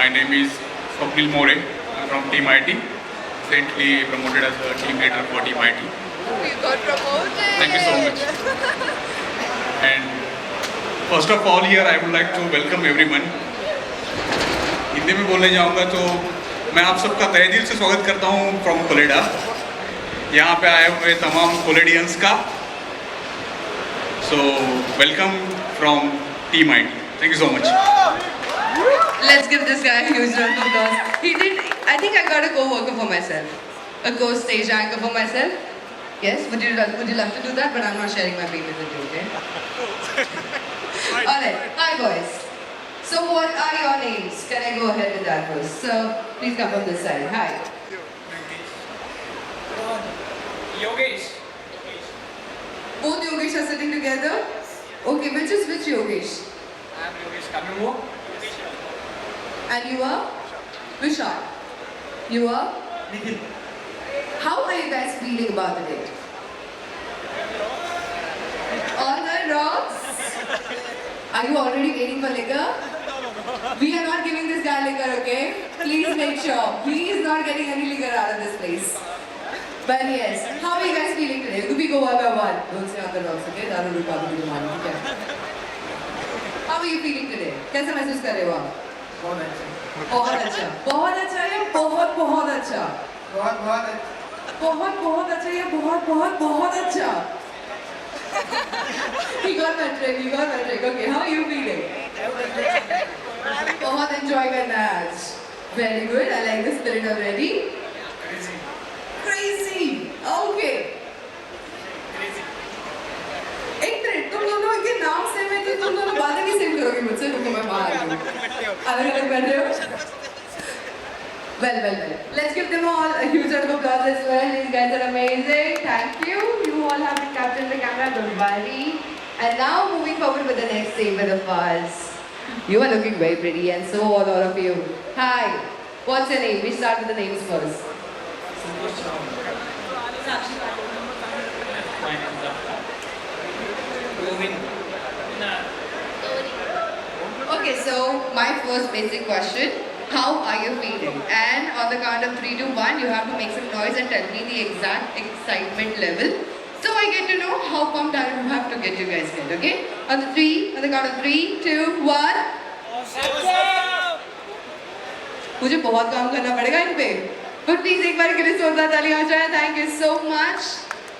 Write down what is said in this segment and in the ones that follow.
My name is Swapnil More. I'm from Team IT. Recently promoted as a team leader for Team IT. You got promoted. Thank you so much. And first of all here I would like to welcome everyone. Hindi में बोलने जाऊंगा तो मैं आप सबका तहे दिल से स्वागत करता हूं फ्रॉम कोलेडा. यहाँ पे आए हुए तमाम कोलेडियंस का. So welcome from Team IT. Thank you so much. Let's give this guy a huge round of applause. He did. I think I got a co-worker for myself, a co-stage anchor for myself. Yes, would you love to do that? But I'm not sharing my payment with you, okay? Alright, hi boys. So what are your names? Can I go ahead with that first? So please come from this side. Hi. Yogesh. Both Yogesh are sitting together. Okay, which is which Yogesh? I am Yogesh Kamimo. And you are? Vishal. You are? Nikhil. How are you guys feeling about the date? On the rocks? Are you already waiting for liquor? We are not giving this guy liquor, okay? Please make sure. He is not getting any liquor out of this place. But yes, how are you guys feeling today? We go one by one. Don't say on the rocks, okay? That will probably be money, okay? How are you feeling today? कैसे महसूस कर रहे हो आप? बहुत अच्छा. बहुत अच्छा. बहुत अच्छा या बहुत बहुत अच्छा? बहुत बहुत अच्छा. बहुत बहुत अच्छा या बहुत बहुत बहुत अच्छा? He got my trick. Okay, how are you feeling? बहुत enjoy करना है आज. Very good. I like the spirit already. Crazy. Crazy. Okay. Crazy. एक मिनट, तुम दोनों के नाम सेम है तो तुम दोनों बातें भी सेम करोगे मुझसे? रुको मैं बाहर आ जाऊँ. अलग बैठे हो? Well. Let's give them all a huge round of applause as well. These guys are amazing. Thank you. You all have been captured the camera. Don't worry. And now moving forward with the next segment of ours. You are looking very pretty, and so are all of you. Hi. What's your name? We start with the names first. Okay, so my first basic question. How are you feeling? And on the count of 3 to 1, you have to make some noise and tell me the exact excitement level. So I get to know how pumped I have to get you guys get, okay? On the count of 3, 2, 1. मुझे बहुत काम करना पड़ेगा इन पे. But please एक बार के लिए जोरदार ताली हो जाए. Thank you so much.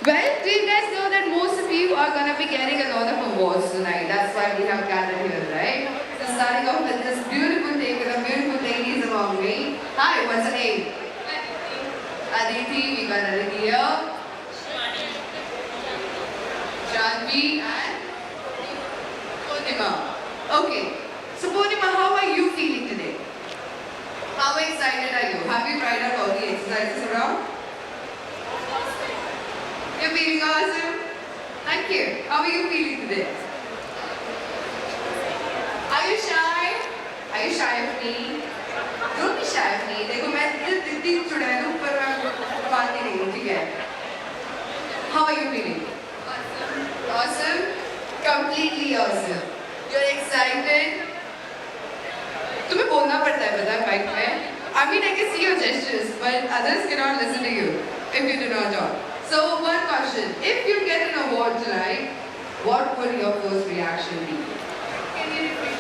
Well, do you guys know that most of you are gonna be getting a lot of awards tonight? That's why we have gathered here, right? So starting off with this beautiful day with the beautiful ladies among me. Hi, what's your name? Aditi. We got Aditi here. Janvi and Purnima. Okay. So Purnima, how are you feeling today? How excited are you? Have you tried out all the exercises around? You're feeling awesome? Thank you. How are you feeling today? Are you shy? Are you shy of me? Don't be shy of me. देखो मैं इतनी चुड़ैल हूँ पर मैं बात नहीं हूँ, ठीक है? How are you feeling? Awesome. Completely awesome. You're excited. तुम्हें बोलना पड़ता है पता है माइक में. I mean I can see your gestures, but others cannot listen to you if you do not talk. So one question: if you get an award tonight, what would your first reaction be? Can you repeat?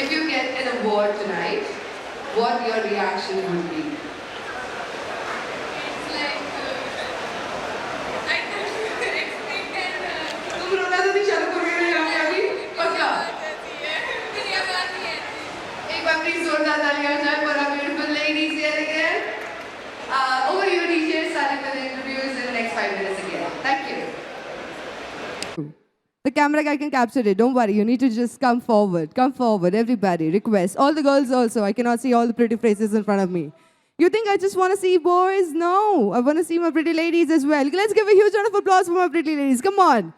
If you get an award tonight, what your reaction would be? तुम रोना तो नहीं चालू करोगे यहाँ पे अभी? पक्का? एक बार please जोरदार तालियां हो जाए for our beautiful ladies here again. Over you DJ, starting with the interviews in the next 5 minutes again. Thank you. The camera guy can capture it. Don't worry. You need to just come forward. Come forward, everybody. Request. All the girls also. I cannot see all the pretty faces in front of me. You think I just want to see boys? No. I want to see my pretty ladies as well. Let's give a huge round of applause for my pretty ladies. Come on.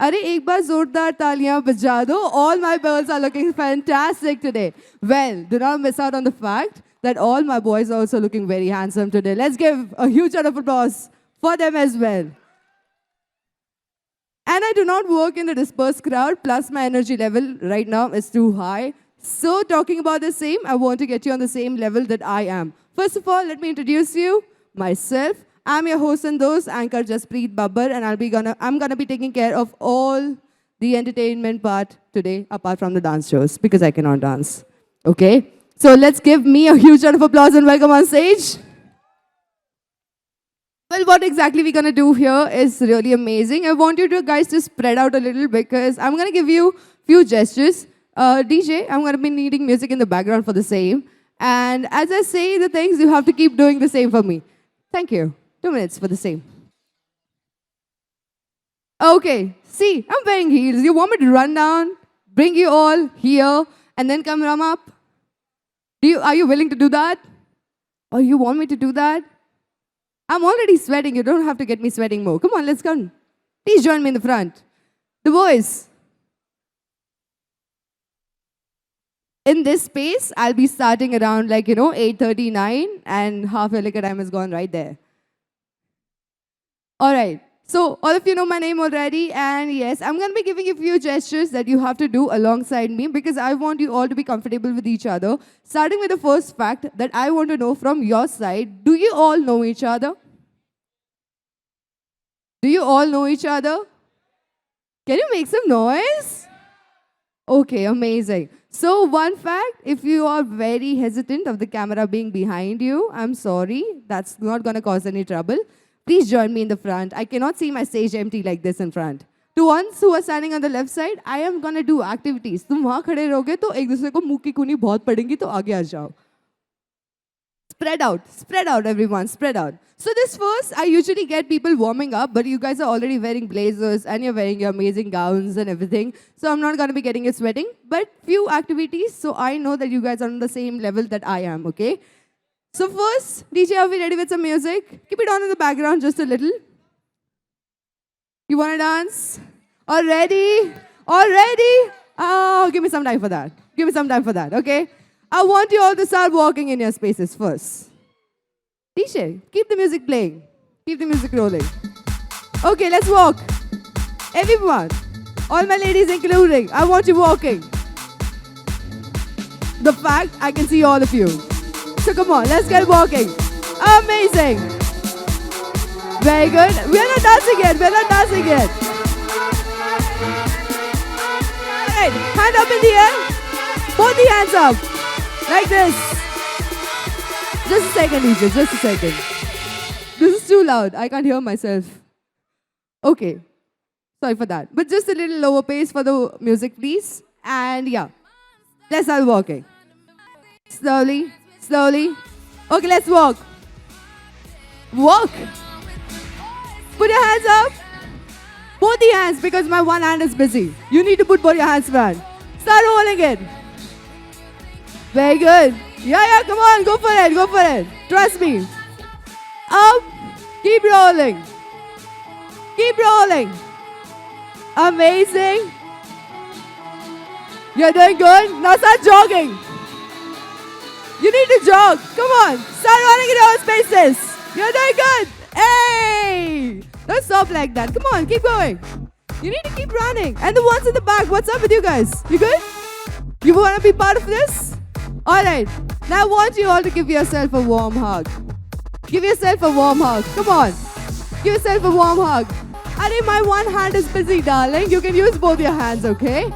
अरे एक बार जोरदार तालियां बजा दो. All my girls are looking fantastic today. Well, do not miss out on the fact that all my boys are also looking very handsome today. Let's give a huge round of applause for them as well. And I do not work in a dispersed crowd, plus my energy level right now is too high. So, talking about the same, I want to get you on the same level that I am. First of all, let me introduce you myself. I'm your host and host, anchor Jaspreet Babbar, and I'm gonna be taking care of all the entertainment part today, apart from the dance shows, because I cannot dance. Okay? So let's give me a huge round of applause and welcome on stage. Well, what exactly we're gonna do here is really amazing. I want you to guys to spread out a little because I'm gonna give you few gestures. DJ, I'm gonna be needing music in the background for the same. And as I say the things, you have to keep doing the same for me. Thank you. 2 minutes for the same. Okay, see, I'm wearing heels. You want me to run down, bring you all here, and then come up? Are you willing to do that? Or you want me to do that? I'm already sweating. You don't have to get me sweating more. Come on, let's go. Please join me in the front. The boys. In this space, I'll be starting around 8:39 and half a liquor time is gone right there. All right. So all of you know my name already, and yes, I'm going to be giving you a few gestures that you have to do alongside me because I want you all to be comfortable with each other. Starting with the first fact that I want to know from your side, do you all know each other? Do you all know each other? Can you make some noise? Okay, amazing. So one fact, if you are very hesitant of the camera being behind you, I'm sorry, that's not going to cause any trouble. Please join me in the front. I cannot see my stage empty like this in front. To ones who are standing on the left side, I am going to do activities. तुम वहाँ खड़े रहोगे तो एक दूसरे को मुंह की कुनी बहुत पड़ेंगी तो आगे आ जाओ. Spread out everyone, spread out. So this first, I usually get people warming up, but you guys are already wearing blazers and you're wearing your amazing gowns and everything. So I'm not going to be getting you sweating, but few activities so I know that you guys are on the same level that I am, okay? So first, DJ, are we ready with some music? Keep it on in the background just a little. You want to dance? Already? Oh, give me some time for that. Okay? I want you all to start walking in your spaces first. DJ, keep the music playing. Keep the music rolling. Okay, let's walk. Everyone, all my ladies including, I want you walking. The fact, I can see all of you. So come on, let's get walking. Amazing. Very good. We're not dancing yet. Alright, hand up in the air. Both the hands up. Like this. Just a second, DJ, just a second. This is too loud. I can't hear myself. Okay. Sorry for that. But just a little lower pace for the music, please. And yeah, let's start walking. Slowly. Okay, let's walk. Walk. Put your hands up. Both the hands because my one hand is busy. You need to put both your hands front. Start rolling it. Very good. Yeah, come on, go for it. Trust me. Up. Keep rolling. Amazing. You're doing good. Now start jogging. You need to jog. Come on. Start running in your own spaces. You're doing good. Hey. Don't stop like that. Come on, keep going. You need to keep running. And the ones in the back, what's up with you guys? You good? You want to be part of this? All right. Now I want you all to give yourself a warm hug. Come on. Give yourself a warm hug. Arey, my one hand is busy, darling. You can use both your hands, okay?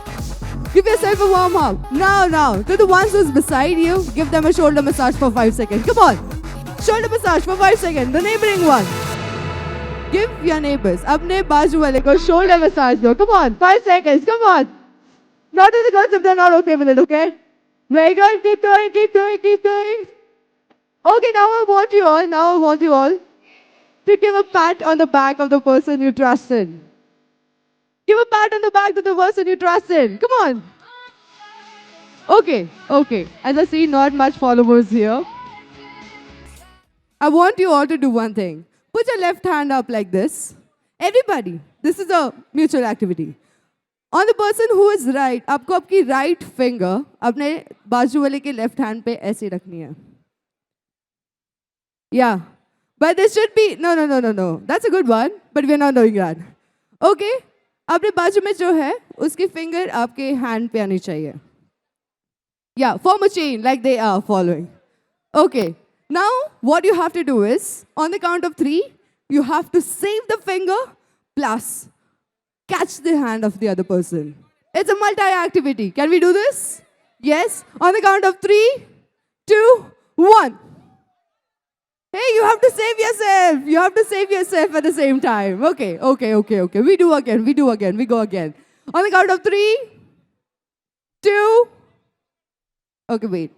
Give yourself a warm hug. Now. To the ones who's beside you, give them a shoulder massage for 5 seconds. Come on. Shoulder massage for 5 seconds. The neighboring one. Give your neighbors. Apne baaju wale ko shoulder massage do. Come on. 5 seconds. Come on. Not to the girls if they're not okay with it, okay? Very good. Keep going. Okay, now I want you all to give a pat on the back of the person you trust in. Give a pat on the back to the person you trust in. Come on. Okay. As I see, not much followers here. I want you all to do one thing. Put your left hand up like this. Everybody, this is a mutual activity. On the person who is right, आपको आपकी right finger अपने बाजू वाले के left hand पे ऐसे रखनी है. Yeah. But this should be, no. That's a good one, but we're not doing that. Okay? अपने बाजू में जो है, उसकी finger आपके hand पे आनी चाहिए. Yeah, form a chain like they are following. Okay. Now, what you have to do is, on the count of 3, you have to save the finger plus catch the hand of the other person. It's a multi-activity. Can we do this? Yes. On the count of 3, 2, 1. Hey, you have to save yourself. You have to save yourself at the same time. Okay. We do again. We go again. On the count of 3, 2. Okay, wait.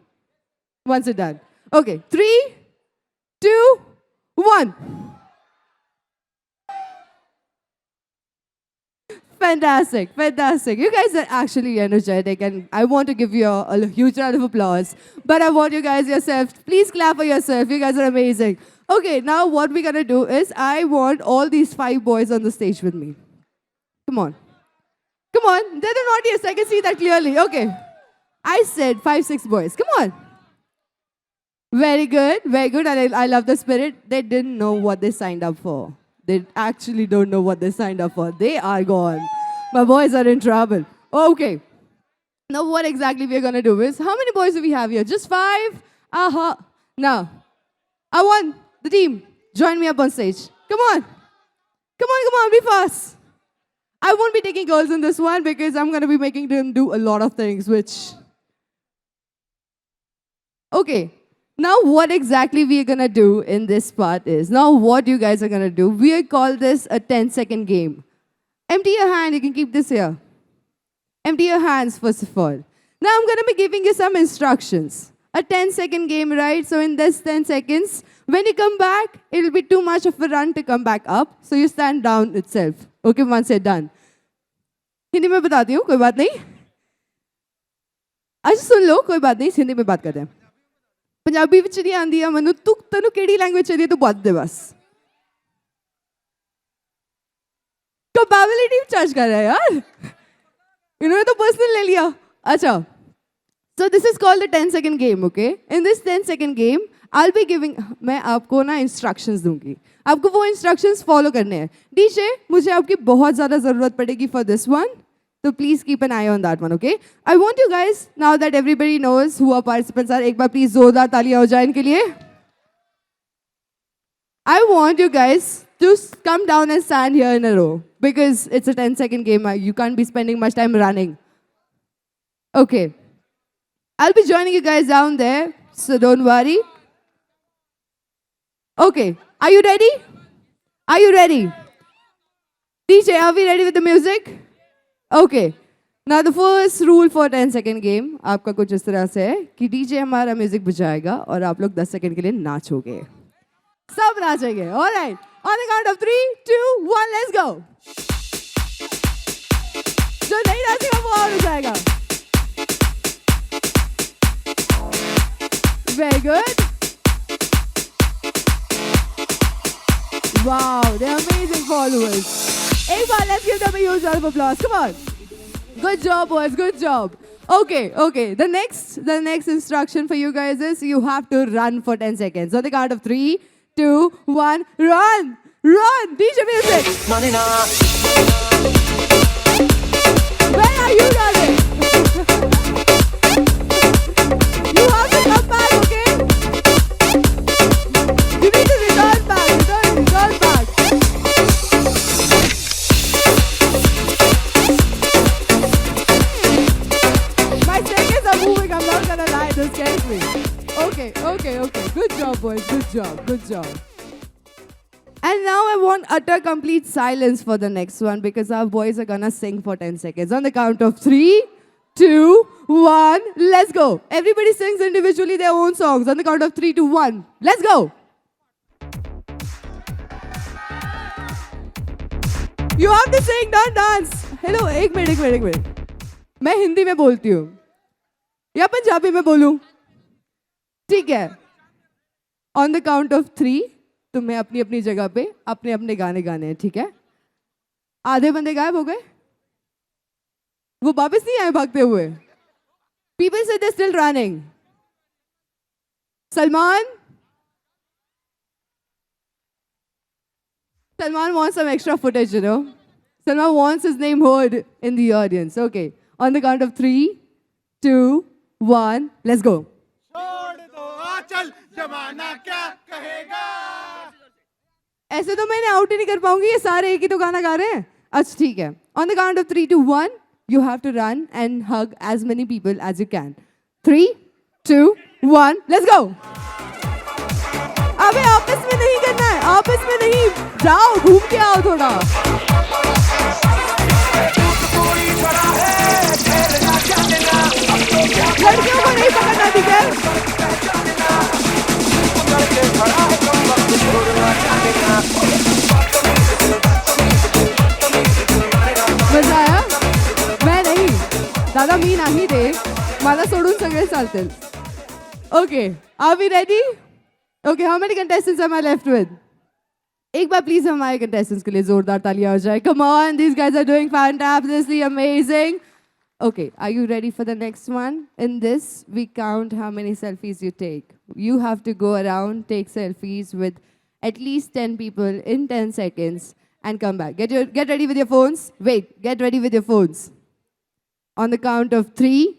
Once it's done. Okay, 3, 2, 1. Fantastic. You guys are actually energetic, and I want to give you a huge round of applause. But I want you guys yourself, please clap for yourself. You guys are amazing. Okay, now what we're gonna do is I want all these 5 boys on the stage with me. Come on. They're the naughtiest. I can see that clearly. Okay. I said 5, 6 boys. Come on. Very good. And I love the spirit. They didn't know what they signed up for. They actually don't know what they signed up for. They are gone. My boys are in trouble. Okay. Now what exactly we're going to do is, how many boys do we have here? Just 5? Uh-huh. Now, I want the team. Join me up on stage. Come on, be fast. I won't be taking girls in this one because I'm going to be making them do a lot of things, which... Okay. Now what exactly we are going to do in this part is, now what you guys are going to do, we call this a 10-second game. Empty your hand, you can keep this here. Empty your hands first of all. Now I'm going to be giving you some instructions. A 10-second game, right? So in this 10 seconds, when you come back, it will be too much of a run to come back up. So you stand down itself. Okay, once you're done. Hindi में बताती हूँ, कोई बात नहीं. अच्छा सुन लो, कोई बात नहीं, हिंदी में बात करते हैं. पंजाबी विच नहीं आंदी है मनु, तनु केड़ी लैंग्वेज आंदी है तू बता दे बस. कैपेबिलिटी चार्ज कर रहा है यार. इन्होंने तो पर्सनल ले लिया. अच्छा. So this is called the 10-second game, okay? In this 10-second game, I'll be giving, मैं आपको ना instructions दूंगी. आपको वो instructions follow करने हैं. DJ, मुझे आपकी बहुत ज़्यादा ज़रूरत पड़ेगी for this one. So please keep an eye on that one, okay? I want you guys, now that everybody knows who our participants are, एक बार please जोरदार तालियां हो जाए इनके लिए. I want you guys to come down and stand here in a row because it's a 10-second game. You can't be spending much time running. Okay. I'll be joining you guys down there, so don't worry. Okay, are you ready? Are you ready? DJ, are we ready with the music? Okay. Now the first rule for 10-second game, आपका कुछ इस तरह से है कि DJ हमारा music बजाएगा और आप लोग 10 सेकंड के लिए नाचोगे. सब नाचेंगे. All right. On the count of 3, 2, 1, let's go. जो नहीं नाचेगा वो और हो जाएगा. Very good. Wow, they're amazing followers. Everyone, let's give them a huge round of applause. Come on. Good job, boys. Good job. Okay. The next instruction for you guys is you have to run for 10 seconds. On the count of 3, 2, 1, run. Run. DJ music. Where are you running? You have to come back, okay? You need to return back. Return back. My seconds are moving, I'm not gonna lie, this scares me. Okay. Good job, boys. Good job. And now I want utter complete silence for the next one because our boys are gonna sing for 10 seconds. On the count of 3, 2, 1, let's go. Everybody sings individually their own songs. On the count of 3, 2, 1, let's go. You have to sing, don't dance. Hello, एक minute. मैं हिंदी में बोलती हूँ या पंजाबी में बोलूँ? ठीक है. On the count of 3, तुम्हें अपनी अपनी जगह पे अपने अपने गाने गाने हैं, ठीक है? आधे बंदे गायब हो गए? वो वापस नहीं आए भागते हुए? People say they're still running. Salman wants some extra footage, you know. Salman wants his name heard in the audience. Okay. On the count of 3, 2, 1, let's go. छोड़ दो आंचल जमाना क्या कहेगा ऐसे तो मैंने आउट ही नहीं कर पाऊंगी, ये सारे एक ही तो गाना गा रहे हैं. अच्छा ठीक है. On the count of 3 to 1, you have to run and hug as many people as you can. 3, 2, 1, let's go. अबे आपस में नहीं करना है, आपस में नहीं. जाओ घूम के आओ थोड़ा. लड़कियों को नहीं पकड़ना, ठीक है? मजा आया? मैं नहीं, दादा मी नाही रे, मला सोडून सगळे चालतील. Okay, are we ready? Okay, how many contestants am I left with? एक बार प्लीज हमारे contestants के लिए जोरदार तालियां हो जाए. Come on, these guys are doing fantastically amazing. Okay, are you ready for the next one? In this, we count how many selfies you take. You have to go around, take selfies with at least 10 people in 10 seconds and come back. Get ready with your phones. Wait, get ready with your phones. On the count of 3,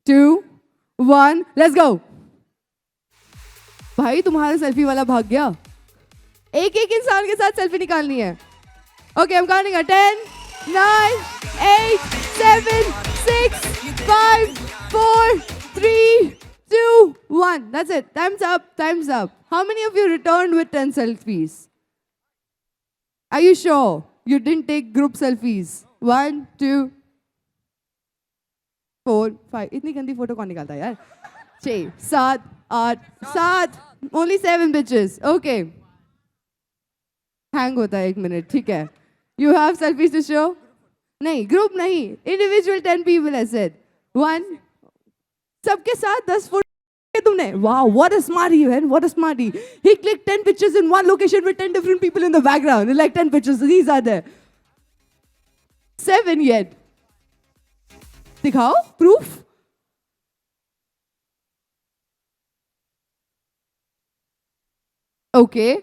2, 1, let's go. भाई तुम्हारा selfie वाला भाग गया. एक एक इंसान के साथ सेल्फी निकालनी है. Okay, I'm counting at 10, 9, 8, 7, 6, 5, 4, 3, 2, 1. That's it. Time's up. Time's up. How many of you returned with 10 selfies? Are you sure you didn't take group selfies? 1, 2, 4, 5. इतनी गंदी फोटो कौन निकालता है यार? 6, 7, 8, 7. Only 7 bitches. Okay. Hang होता है 1 minute. ठीक है. You have selfies to show? नहीं, group नहीं. Individual 10 people I said. 1. सबके साथ 10 फोटो तुमने. Wow, what a smarty, man. What a smarty. He clicked 10 pictures in one location with 10 different people in the background. Like 10 pictures. These are there. 7 yet. दिखाओ proof. Okay.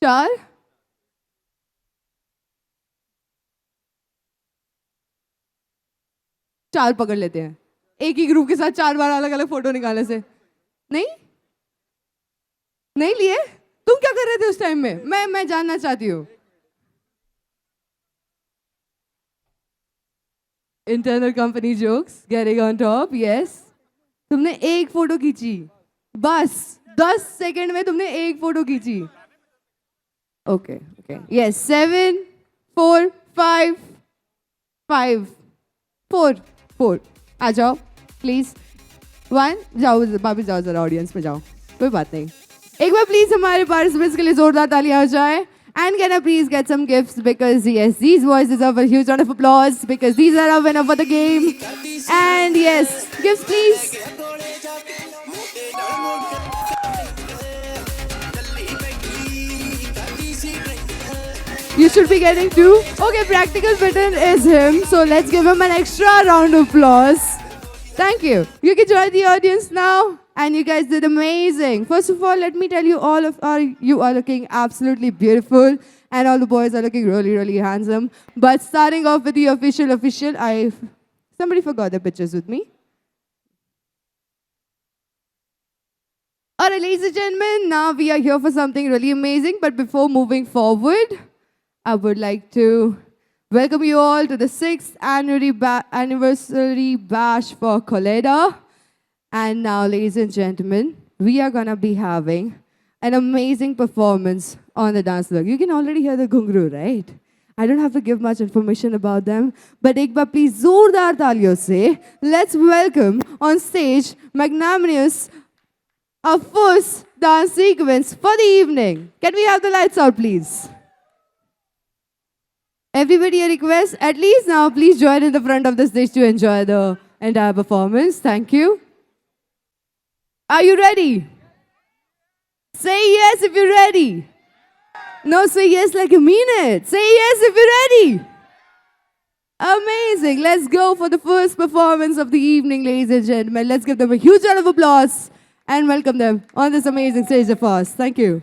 4. चार पकड़ लेते हैं. एक ही group के साथ 4 बार अलग अलग फोटो निकालने से. नहीं नहीं लिए. तुम क्या कर रहे थे उस टाइम में? मैं जानना चाहती हूँ. Internal company jokes getting on top. Yes, तुमने एक फोटो खींची. बस 10 सेकंड में तुमने एक फोटो खींची. Okay okay. यस. 7, 4, 5, 5, 4, 4. आ जाओ प्लीज. 1. जाओ वापिस जाओ, जरा ऑडियंस में जाओ. कोई बात नहीं. एक बार प्लीज हमारे पार्टिसिपेंट्स के लिए जोरदार तालियां हो जाए. And can I please get some gifts, because yes, these boys deserve a huge round of applause because these are our winner for the game. And yes, gifts please. You should be getting 2. Okay, practical bitten is him, so let's give him an extra round of applause. Thank you. You can join the audience now. And you guys did amazing. First of all, let me tell you, you are looking absolutely beautiful. And all the boys are looking really, really handsome. But starting off with the official, somebody forgot their pictures with me. Alright, ladies and gentlemen, now we are here for something really amazing. But before moving forward, I would like to welcome you all to the 6th anniversary bash for Koleda. And now, ladies and gentlemen, we are going to be having an amazing performance on the dance floor. You can already hear the ghungru, right? I don't have to give much information about them. But ek baar please, zordar taaliyon se, let's welcome on stage Magnanimous, our first dance sequence for the evening. Can we have the lights out, please? Everybody a request, at least now, please join in the front of the stage to enjoy the entire performance. Thank you. Are you ready? Say yes if you're ready. No, say yes like you mean it. Say yes if you're ready. Amazing. Let's go for the first performance of the evening, ladies and gentlemen. Let's give them a huge round of applause and welcome them on this amazing stage of ours. Thank you.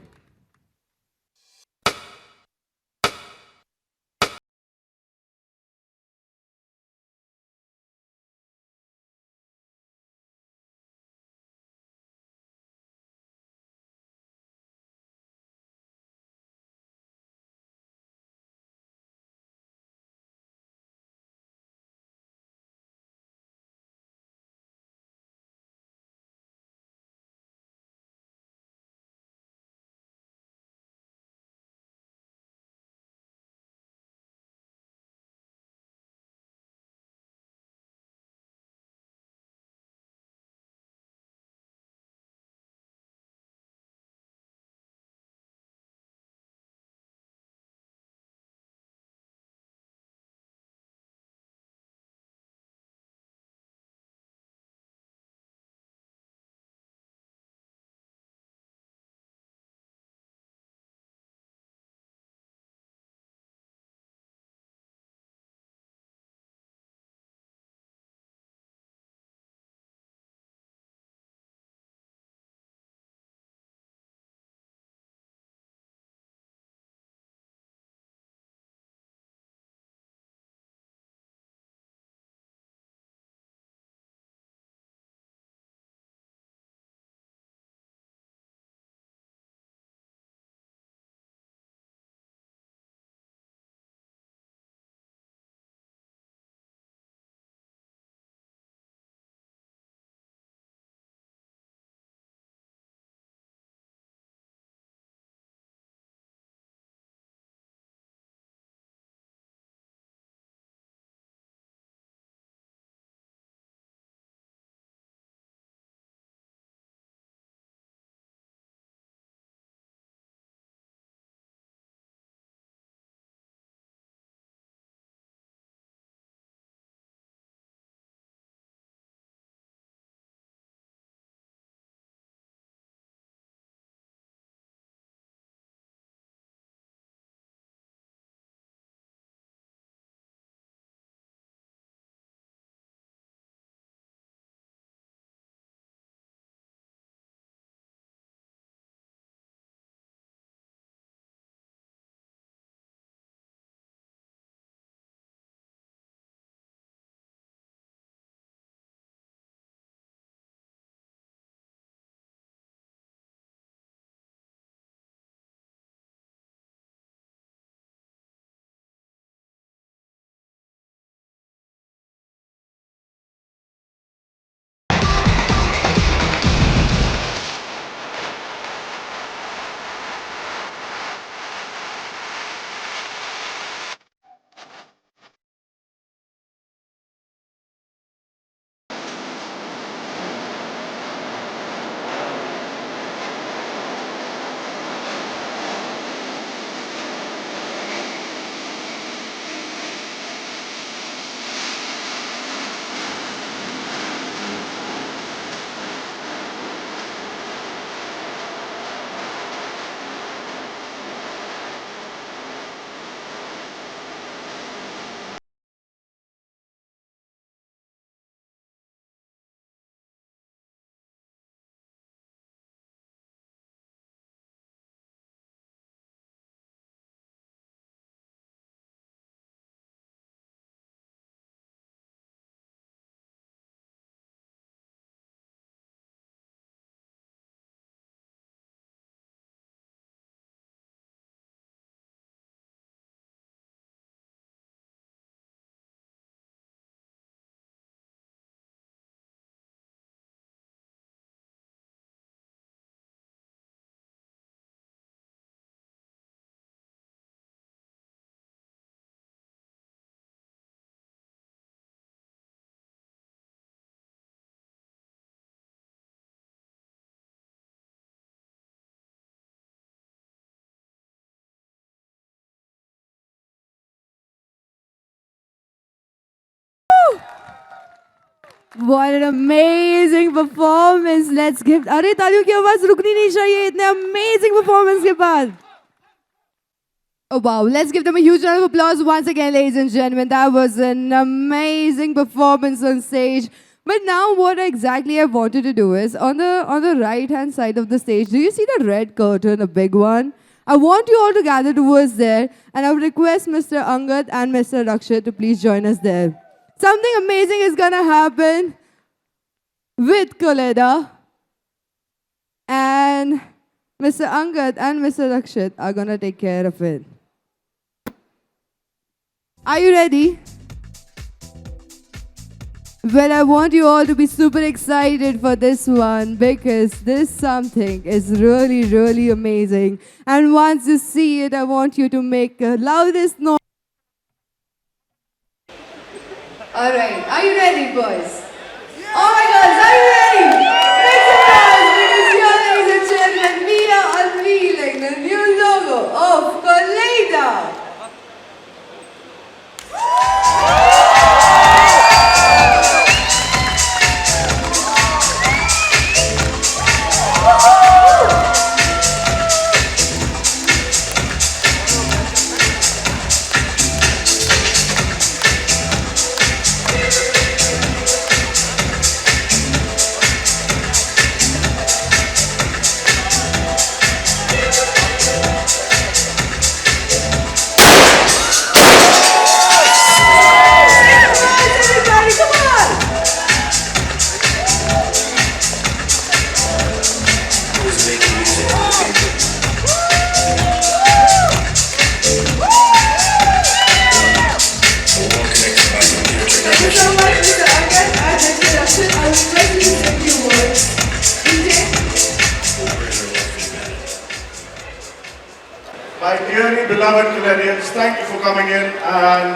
What an amazing performance. Let's give अरे तालियों की आवाज रुकनी नहीं चाहिए इतने amazing performance के बाद. Oh wow, let's give them a huge round of applause once again, ladies and gentlemen. That was an amazing performance on stage. But now what exactly I wanted to do is, on the right-hand side of the stage, do you see the red curtain, a big one? I want you all to gather towards there, and I would request Mr. Angad and Mr. Rakshat to please join us there. Something amazing is gonna happen with Koleda, and Mr. Angad and Mr. Rakshat are gonna take care of it. Are you ready? Well, I want you all to be super excited for this one because this something is really, really amazing. And once you see it, I want you to make the loudest noise. All right, are you ready, boys? Oh my God, are you ready? Make some noise because here, ladies and gentlemen, we are unveiling the new logo of Koleda. Everybody, come on! Thank you so much, Mr. Angad and Mr. Rakshat. I would like you to say a few words. DJ? My dearly beloved Canadians, thank you for coming in, and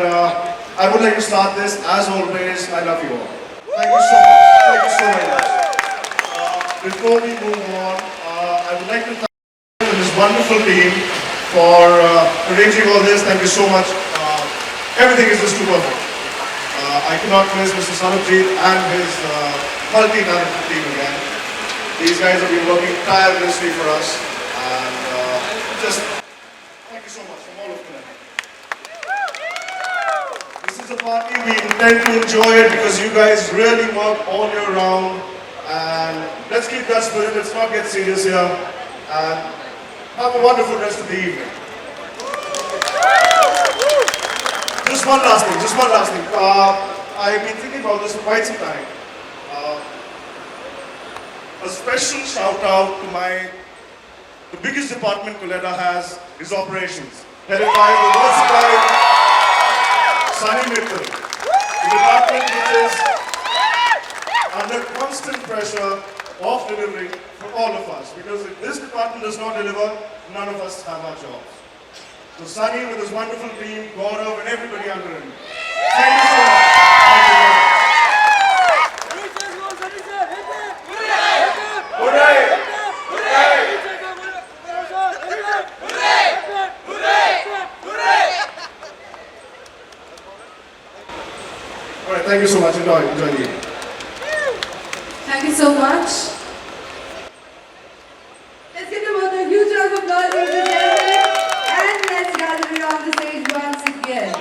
I would like to start this, as always, I love you all. Thank you so much. Thank you so very much. Before we move on, I would like to thank this wonderful team for arranging all this. Thank you so much. Everything is just too perfect. I cannot miss Mr. Sanabjeet and his multi-talented team again. These guys have been working tirelessly for us, and just thank you so much from all of them. This is a party we intend to enjoy it because you guys really work all year round, and let's keep that spirit. Let's not get serious here, and have a wonderful rest of the evening. Just one last thing. Just one last thing. I've been thinking about this for quite some time. A special shout out to the biggest department Koleda has is operations, headed by the versatile Sunny Mittal. The department which is under constant pressure of delivering for all of us, because if this department does not deliver, none of us have our jobs. So Sunny with his wonderful team, Gaurav and everybody under him. Thank you so much. Thank you very much. Hooray! All right, thank you so much. Enjoy the evening. Thank you so much. Let's give them all a huge round of applause, ladies and gentlemen. And let's gather around the stage once again.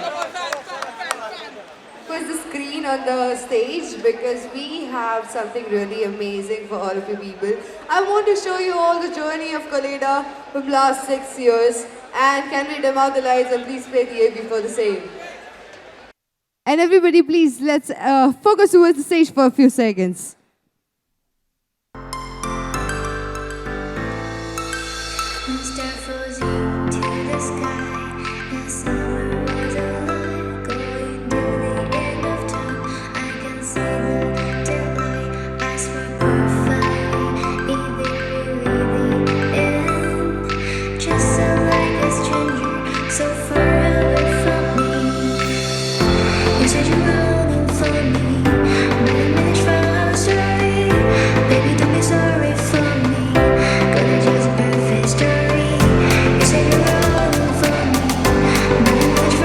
Put the screen on the stage because we have something really amazing for all of you people. I want to show you all the journey of Koleda from last 6 years. And can we dim out the lights and please play the AB for the same? And everybody, please, let's focus towards the stage for a few seconds. Start floating to the sky. The summer was alive, going to the end of time. I can see the deadline. Ask for perfect. Is it really the end? Just like a stranger, so far away from me. You said you're running for me, but I managed for our story. Baby, don't be sorry for me. Gonna just perfect story. You said you're running for me, but I managed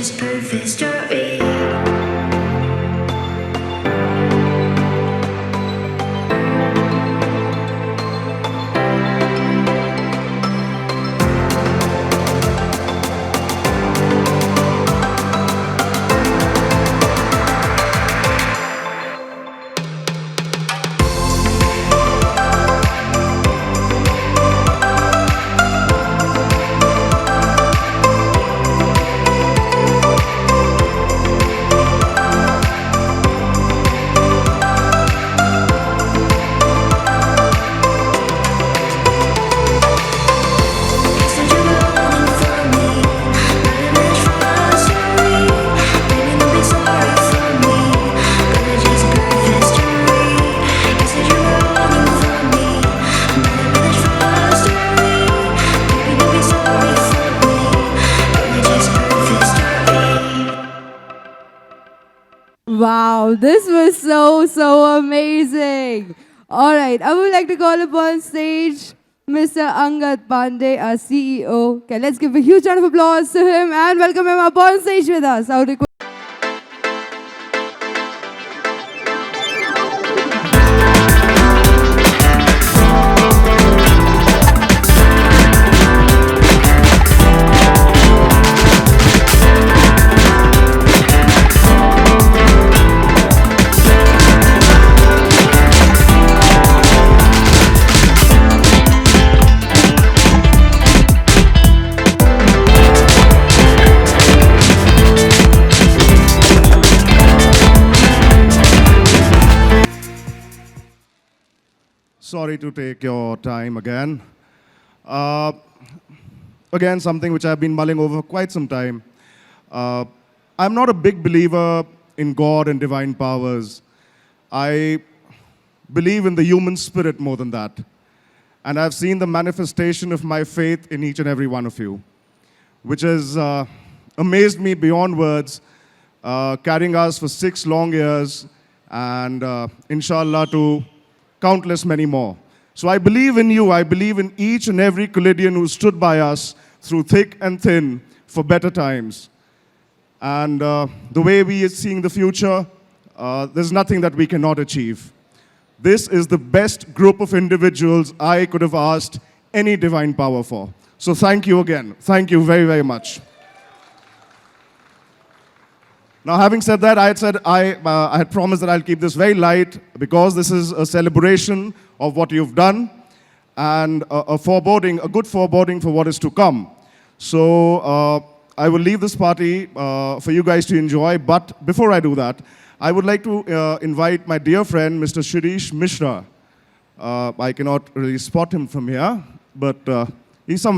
just perfect story. Wow, this was so amazing. All right, I would like to call upon stage Mr. Angad Pandey, our CEO. Okay, let's give a huge round of applause to him and welcome him up on stage with us. I would request Sorry to take your time again. Again, something which I've been mulling over quite some time. I'm not a big believer in God and divine powers. I believe in the human spirit more than that. And I've seen the manifestation of my faith in each and every one of you, which has amazed me beyond words, carrying us for 6 long years and inshallah to countless many more. So I believe in you. I believe in each and every Collidian who stood by us through thick and thin for better times. And the way we are seeing the future, there's nothing that we cannot achieve. This is the best group of individuals I could have asked any divine power for. So thank you again. Thank you very, very much. Now, having said that, I had promised that I'll keep this very light because this is a celebration of what you've done and a good foreboding for what is to come. So I will leave this party for you guys to enjoy. But before I do that, I would like to invite my dear friend, Mr. Shirish Mishra. I cannot really spot him from here, but he's some